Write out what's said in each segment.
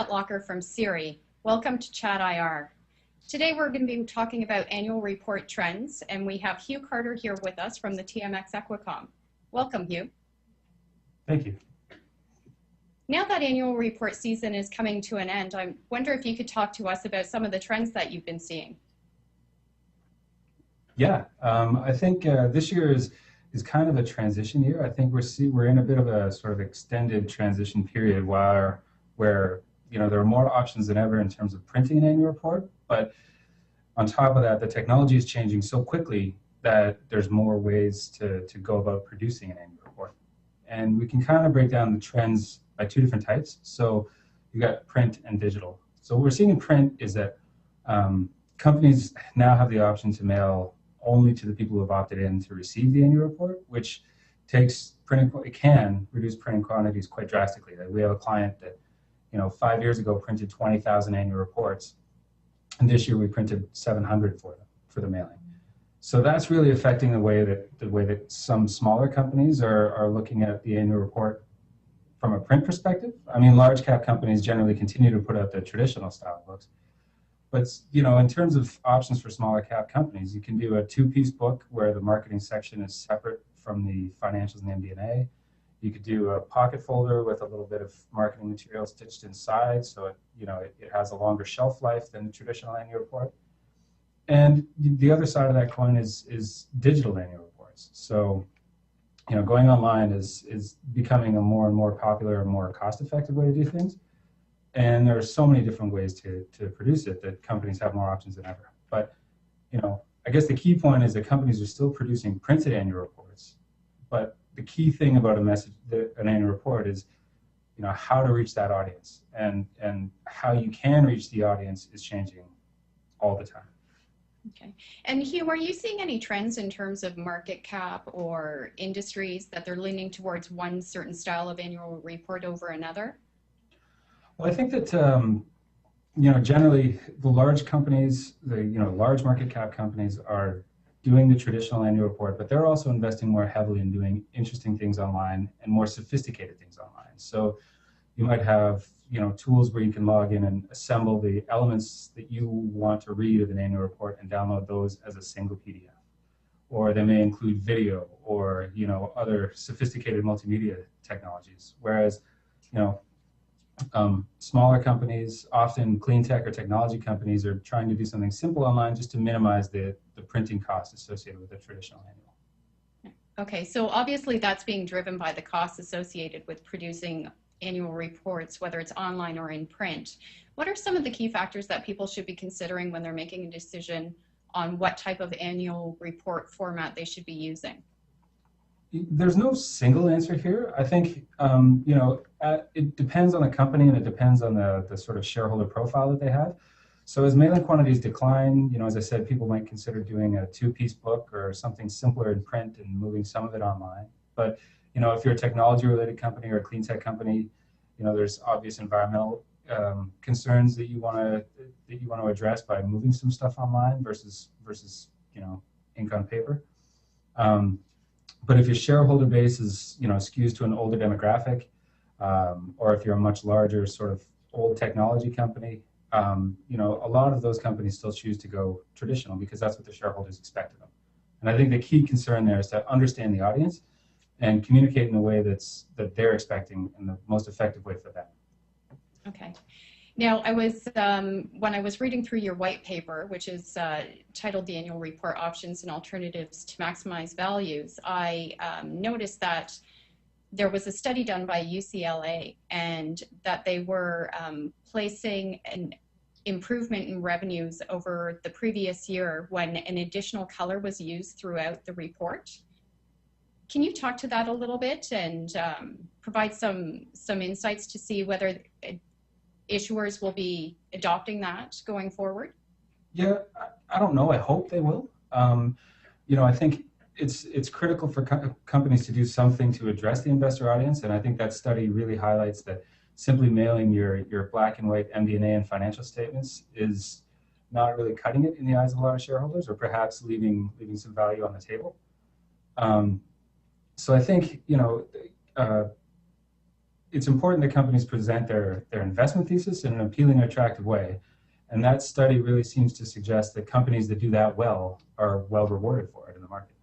Locker from Siri. Welcome to ChatIR. Today we're going to be talking about annual report trends, and we have Hugh Carter here with us from the TMX Equicom. Welcome, Hugh. Thank you. Now that annual report season is coming to an end, I wonder if you could talk to us about some of the trends that you've been seeing. Yeah, I think this year is kind of a transition year. I think we're in a bit of a sort of extended transition period where there are more options than ever in terms of printing an annual report. But on top of that, the technology is changing so quickly that there's more ways to go about producing an annual report. And we can kind of break down the trends by two different types. So you got print and digital. So what we're seeing in print is that companies now have the option to mail only to the people who have opted in to receive the annual report, which it can reduce printing quantities quite drastically. We have a client that 5 years ago printed 20,000 annual reports, and this year we printed 700 for the mailing. So that's really affecting the way that some smaller companies are looking at the annual report from a print perspective. I mean, large cap companies generally continue to put out the traditional style books, but in terms of options for smaller cap companies, you can do a two-piece book where the marketing section is separate from the financials and MD&A. You could do a pocket folder with a little bit of marketing material stitched inside, so it has a longer shelf life than the traditional annual report. And the other side of that coin is digital annual reports. So, going online is becoming a more and more popular and more cost-effective way to do things. And there are so many different ways to produce it that companies have more options than ever. But, I guess the key point is that companies are still producing printed annual reports. But the key thing about an annual report is, how to reach that audience. And how you can reach the audience is changing all the time. Okay. And Hugh, are you seeing any trends in terms of market cap or industries that they're leaning towards one certain style of annual report over another? Well, I think that generally the large companies, large market cap companies are doing the traditional annual report, but they're also investing more heavily in doing interesting things online and more sophisticated things online. So you might have tools where you can log in and assemble the elements that you want to read of an annual report and download those as a single PDF. Or they may include video or other sophisticated multimedia technologies. Whereas smaller companies, often clean tech or technology companies, are trying to do something simple online just to minimize the printing costs associated with the traditional annual. Okay, so obviously that's being driven by the costs associated with producing annual reports, whether it's online or in print. What are some of the key factors that people should be considering when they're making a decision on what type of annual report format they should be using? There's no single answer here. I think it depends on the company and it depends on the sort of shareholder profile that they have. So as mailing quantities decline, as I said, people might consider doing a two-piece book or something simpler in print and moving some of it online. But if you're a technology-related company or a clean tech company, there's obvious environmental concerns that you want to address by moving some stuff online versus ink on paper. But if your shareholder base is skews to an older demographic, or if you're a much larger sort of old technology company, a lot of those companies still choose to go traditional because that's what the shareholders expect of them. And I think the key concern there is to understand the audience and communicate in a way that they're expecting in the most effective way for them. Okay. Now, when I was reading through your white paper, which is titled The Annual Report Options and Alternatives to Maximize Values, I noticed that there was a study done by UCLA and that they were placing an improvement in revenues over the previous year when an additional color was used throughout the report. Can you talk to that a little bit and provide some insights to see whether issuers will be adopting that going forward? Yeah, I don't know. I hope they will. I think it's critical for companies to do something to address the investor audience, and I think that study really highlights that simply mailing your black and white MD&A and financial statements is not really cutting it in the eyes of a lot of shareholders, or perhaps leaving some value on the table. So I think it's important that companies present their investment thesis in an appealing and attractive way. And that study really seems to suggest that companies that do that well are well rewarded for it in the market.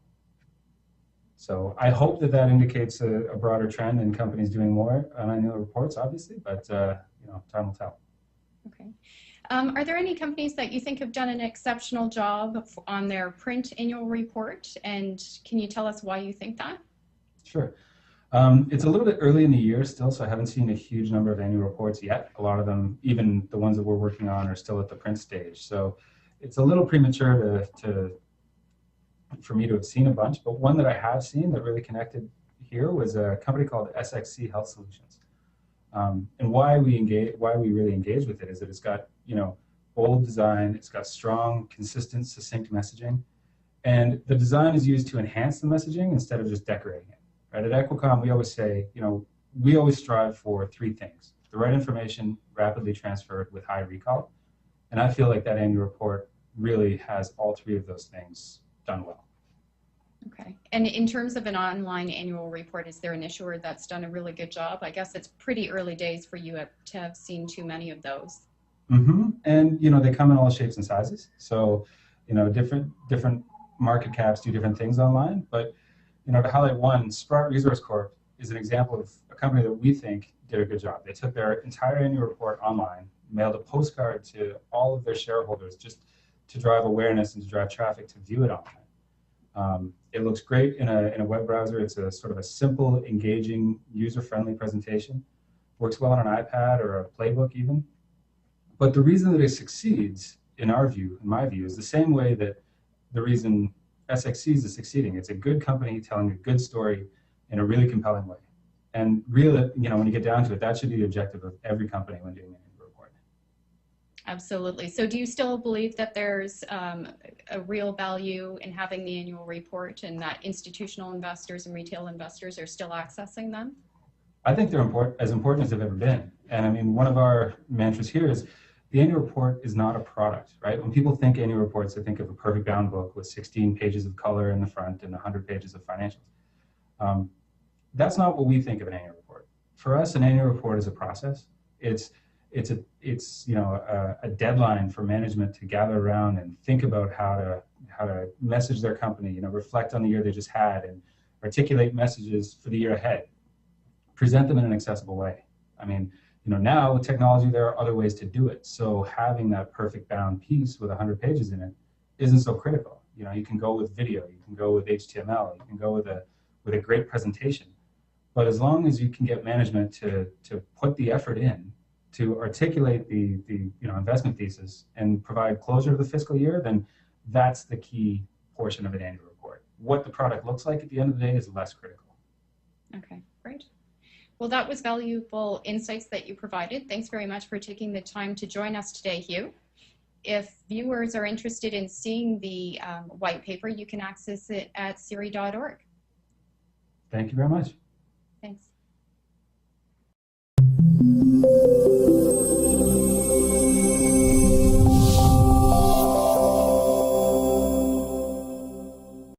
So I hope that that indicates a broader trend in companies doing more on annual reports, obviously, but you know, time will tell. Okay. Are there any companies that you think have done an exceptional job on their print annual report? And can you tell us why you think that? Sure. It's a little bit early in the year still, so I haven't seen a huge number of annual reports yet. A lot of them, even the ones that we're working on, are still at the print stage. So it's a little premature for me to have seen a bunch, but one that I have seen that really connected here was a company called SXC Health Solutions. And why we really engage with it is that it's got, you know, bold design, it's got strong, consistent, succinct messaging, and the design is used to enhance the messaging instead of just decorating it. Right? At Equicom, we always say, you know, we always strive for three things: the right information, rapidly transferred with high recall, and I feel like that annual report really has all three of those things done well. Okay. And in terms of an online annual report, is there an issuer that's done a really good job? I guess it's pretty early days for you to have seen too many of those. Mm-hmm. And you know, they come in all shapes and sizes. So, you know, different market caps do different things online. But you know, to highlight one, Sprott Resource Corp is an example of a company that we think did a good job. They took their entire annual report online, mailed a postcard to all of their shareholders just to drive awareness and to drive traffic to view it online. It looks great in a web browser. It's a sort of a simple, engaging, user-friendly presentation. Works well on an iPad or a playbook even. But the reason that it succeeds, in our view, in my view, is the same way that the reason SXCs is succeeding. It's a good company telling a good story in a really compelling way. And really, you know, when you get down to it, that should be the objective of every company when doing an annual report. Absolutely. So do you still believe that there's a real value in having the annual report and that institutional investors and retail investors are still accessing them? I think they're as important as they've ever been. And I mean, one of our mantras here is the annual report is not a product, right? When people think annual reports, they think of a perfect bound book with 16 pages of color in the front and 100 pages of financials. That's not what we think of an annual report. For us, an annual report is a process. It's you know, a deadline for management to gather around and think about how to message their company, you know, reflect on the year they just had and articulate messages for the year ahead, present them in an accessible way. I mean, you know, now with technology, there are other ways to do it. So having that perfect bound piece with 100 pages in it isn't so critical. You know, you can go with video, you can go with HTML, you can go with a great presentation. But as long as you can get management to put the effort in to articulate the you know, investment thesis and provide closure to the fiscal year, then that's the key portion of an annual report. What the product looks like at the end of the day is less critical. Okay, great. Well, that was valuable insights that you provided. Thanks very much for taking the time to join us today, Hugh. If viewers are interested in seeing the white paper, you can access it at CIR.org. Thank you very much. Thanks.